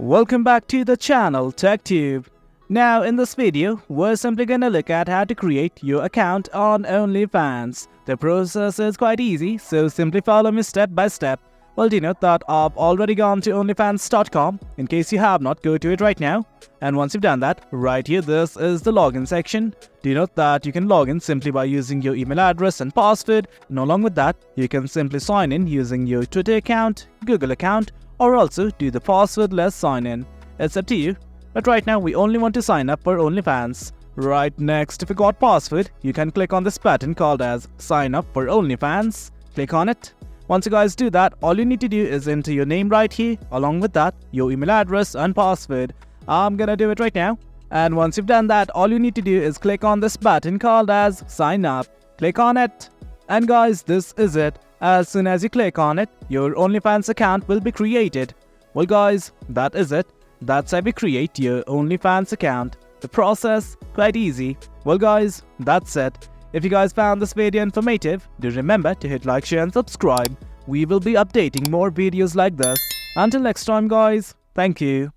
Welcome back to the channel TechTube. Now in this video, we're simply gonna look at how to create your account on OnlyFans. The process is quite easy, so simply follow me step by step. Well, do note that I've already gone to onlyfans.com. In case you have not, go to it right now. And once you've done that, right here this is the login section. Do note that you can log in simply by using your email address and password, and along with that, you can simply sign in using your Twitter account, Google account, or also do the passwordless sign in. It's up to you. But right now we only want to sign up for OnlyFans. Right next, if you got password, you can click on this button called as sign up for OnlyFans. Click on it. Once you guys do that, all you need to do is enter your name right here, along with that, your email address and password. I'm gonna do it right now. And once you've done that, all you need to do is click on this button called as sign up. Click on it. And guys, this is it. As soon as you click on it, your OnlyFans account will be created. Well guys, that is it. That's how we create your OnlyFans account. The process, quite easy. Well guys, that's it. If you guys found this video informative, do remember to hit like, share and subscribe. We will be updating more videos like this. Until next time guys, thank you.